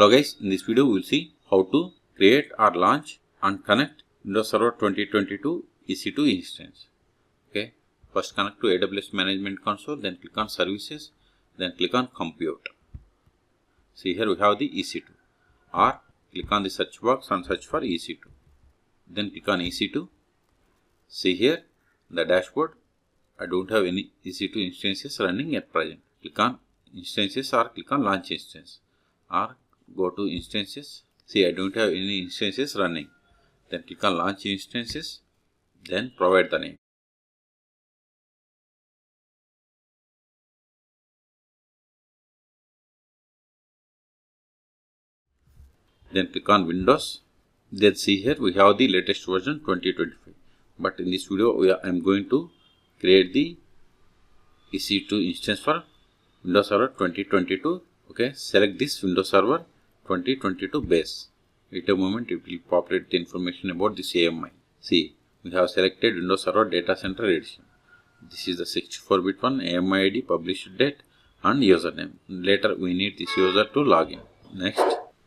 Hello guys, in this video we will see how to create or launch and connect Windows Server 2022 EC2 instance. Okay, first connect to AWS Management Console, then click on Services, then click on Compute. See here we have the EC2, or click on the search box and search for EC2. Then click on EC2. See here the dashboard. I don't have any EC2 instances running at present. Click on Instances or click on Launch Instance, or go to Instances. See, I don't have any instances running. Then click on Launch Instances, then provide the name. Then click on Windows. Then see here we have the latest version 2025. But in this video I am going to create the EC2 instance for Windows Server 2022. Okay, select this Windows Server 2022 base. Wait a moment, it will populate the information about this AMI. See, we have selected Windows Server Data Center Edition. This is the 64-bit one, AMI ID, published date and username. Later we need this user to log in. Next,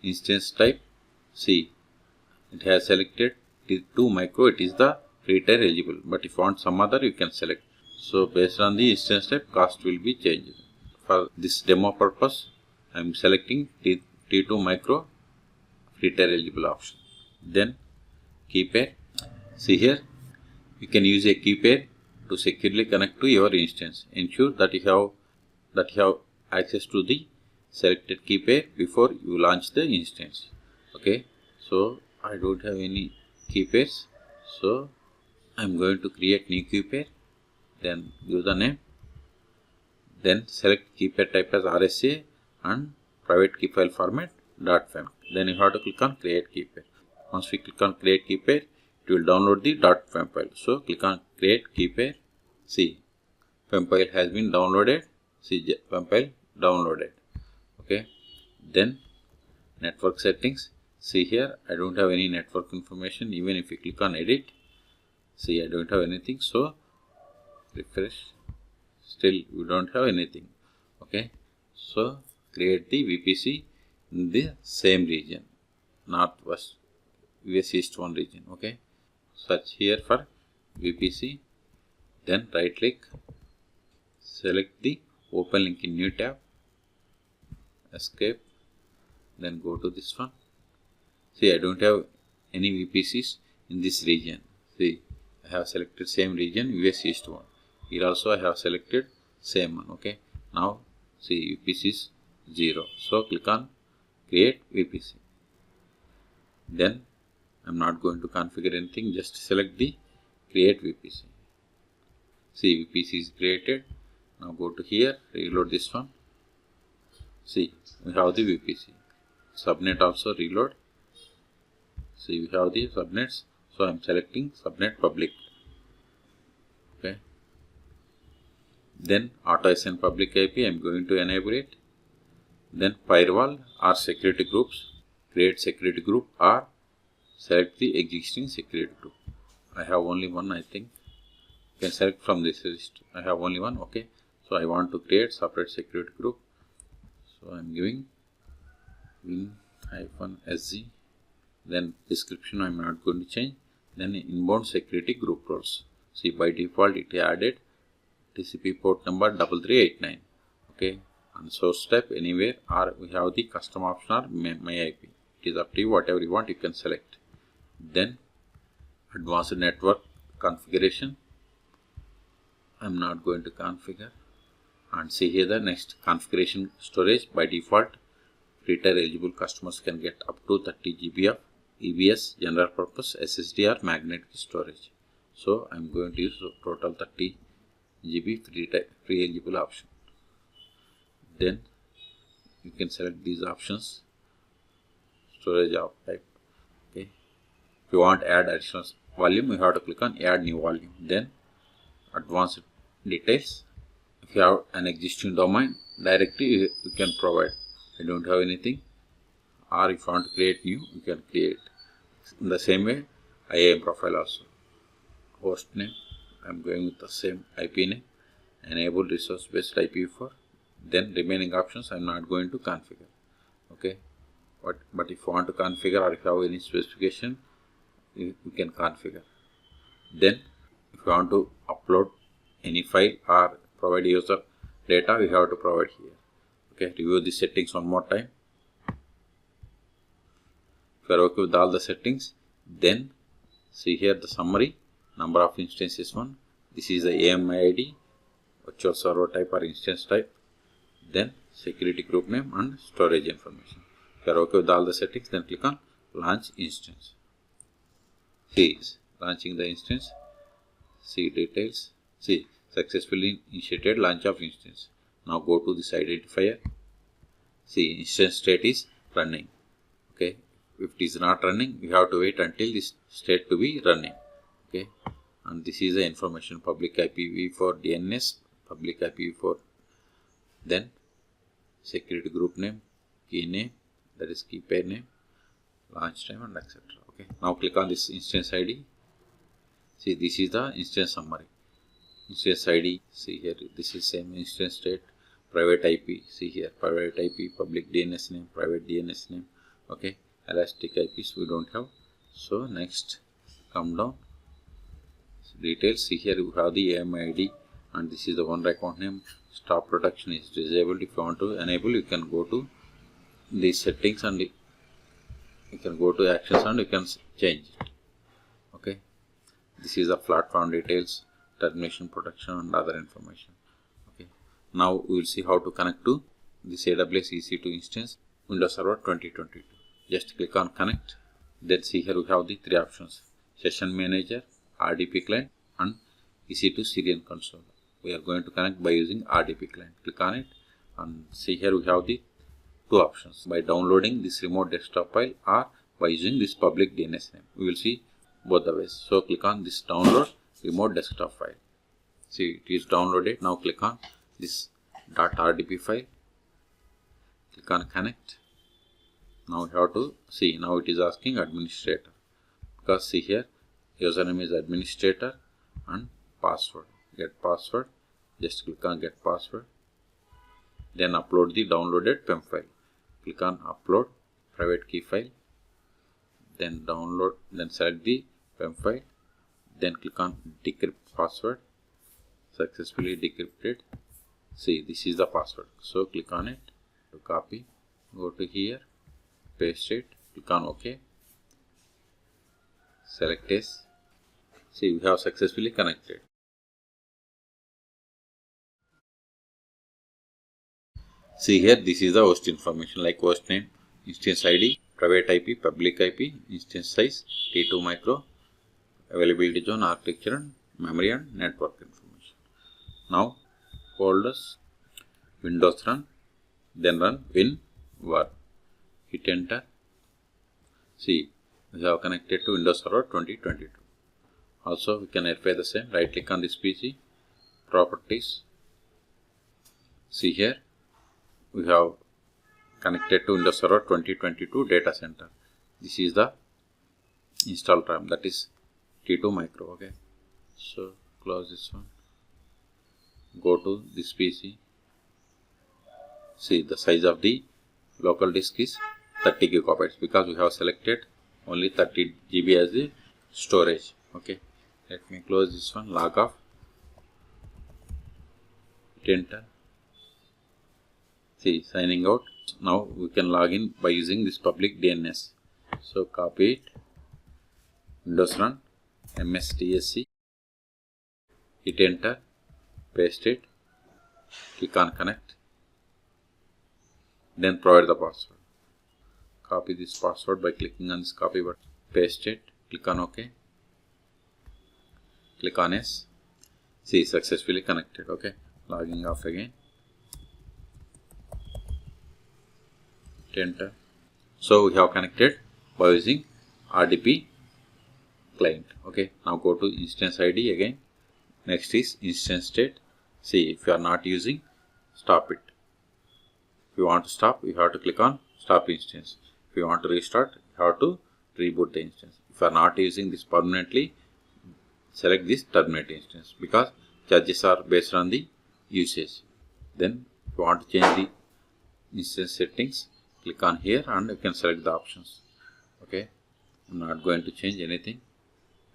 instance type. See, it has selected T2 micro, it is the free tier eligible, but if you want some other you can select. So based on the instance type, cost will be changed. For this demo purpose, I am selecting T2 micro free tier eligible option. Then key pair. See here, you can use a key pair to securely connect to your instance. Ensure that you have access to the selected key pair before you launch the instance. Okay, so I don't have any key pairs, so I am going to create new key pair. Then give the name. Then select key pair type as RSA and private key file format .fm. Then you have to click on create key pair. Once we click on create key pair, it will download the .fm file. So click on create key pair. See, fm file has been downloaded. See, fm file downloaded. Okay. Then network settings. See here, I don't have any network information. Even if you click on edit, see, I don't have anything. So refresh. Still you don't have anything. Okay, so create the VPC in the same region, Northwest US East 1 region. Okay, search here for VPC, then right click, select the open link in new tab, escape, then go to this one. See, I don't have any VPCs in this region. See, I have selected same region, US East 1. Here also I have selected same one. Okay, now see, VPC is 0. So click on create VPC. Then I am not going to configure anything, just select the create VPC. See, VPC is created. Now go to here, reload this one. See, we have the VPC. Subnet also reload. See, we have the subnets. So I am selecting subnet public. Okay. Then auto assign public IP, I am going to enable it. Then firewall or security groups, create security group or select the existing security group. I have only one, I think. You can select from this list. I have only one. Okay, so I want to create separate security group. So I am giving win-sg. Then description I am not going to change. Then inbound security group roles. See, by default it added TCP port number 3389. Okay, and source type anywhere, or we have the custom option or my IP. It is up to you, whatever you want you can select. Then advanced network configuration, I am not going to configure. And see here the next configuration storage. By default free tier eligible customers can get up to 30 GB of EBS general purpose SSD or magnetic storage. So I am going to use total 30 GB free eligible option. Then you can select these options, storage of type. Okay, if you want add additional volume, you have to click on add new volume. Then advanced details. If you have an existing domain directly, you can provide. I don't have anything. Or if you want to create new, you can create. In the same way, IAM profile also. Host name, I am going with the same IP name. Enable resource based IPv4. Then remaining options I am not going to configure. Okay, But if you want to configure or if you have any specification, you can configure. Then if you want to upload any file or provide user data, we have to provide here. Okay, review the settings one more time. If you are okay with all the settings, then see here the summary, number of instances one. This is the AMI ID, virtual server type or instance type. Then security group name and storage information. If you are okay with all the settings, then click on launch instance. See, launching the instance. See details. See, successfully initiated launch of instance. Now go to this identifier. See, instance state is running. Okay, if it is not running, we have to wait until this state to be running. Okay, and this is the information: public IPv4 DNS, public IPv4. Then security group name, key name, that is key pair name, launch time, and etc. Okay, now click on this instance ID. See, this is the instance summary. Instance ID, see here, this is same instance state, private IP, see here, private IP, public DNS name, private DNS name. Okay, elastic IPs we don't have. So next, come down, details, see here you have the AMI ID, and this is the one account name. Stop protection is disabled. If you want to enable, you can go to the settings and you can go to actions and you can change it. Okay, this is the platform details, termination protection and other information. Okay, now we will see how to connect to this AWS EC2 Instance Windows Server 2022. Just click on connect. Then see here we have the three options: session manager, RDP client, and EC2 Syrian console. We are going to connect by using RDP client. Click on it and see here we have the two options: by downloading this remote desktop file or by using this public DNS name. We will see both the ways. So click on this download remote desktop file. See, it is downloaded. Now click on this .rdp file. Click on connect. Now we have to see, now it is asking administrator, because see here username is administrator and password. Get password. Just click on get password. Then upload the downloaded PEM file. Click on upload private key file. Then download. Then select the PEM file. Then click on decrypt password. Successfully decrypted. See, this is the password. So click on it to copy. Go to here. Paste it. Click on OK. Select yes. See, we have successfully connected. See here, this is the host information like host name, instance ID, private IP, public IP, instance size, T2 micro, availability zone, architecture, and memory and network information. Now, folders, Windows run, then run WinWar. Hit enter. See, we have connected to Windows Server 2022. Also, we can verify the same. Right click on this PC, properties. See here, we have connected to Windows Server 2022 data center. This is the installed RAM, that is T2 micro. Okay, so close this one. Go to this PC. See, the size of the local disk is 30 gigabytes because we have selected only 30 GB as the storage. Okay, let me close this one. Log off. Hit enter. See, signing out. Now we can log in by using this public DNS. So copy it. Windows run mstsc. Hit enter. Paste it. Click on connect. Then provide the password. Copy this password by clicking on this copy button. Paste it. Click on OK. Click on yes. See, successfully connected. Okay, logging off again. Enter. So we have connected by using RDP client. Okay, now go to instance ID again. Next is instance state. See, if you are not using, stop it. If you want to stop, you have to click on stop instance. If you want to restart, you have to reboot the instance. If you are not using this permanently, select this terminate instance because charges are based on the usage. Then if you want to change the instance settings, Click on here and you can select the options. Okay, I'm not going to change anything.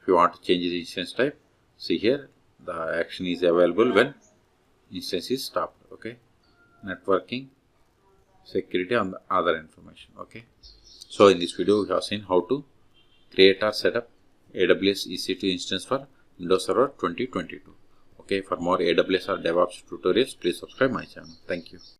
If you want to change the instance type, see here the action is available when instance is stopped. Okay, networking, security, and the other information. Okay, so in this video we have seen how to create or set up AWS EC2 instance for Windows Server 2022. Okay, for more AWS or DevOps tutorials, please subscribe my channel. Thank you.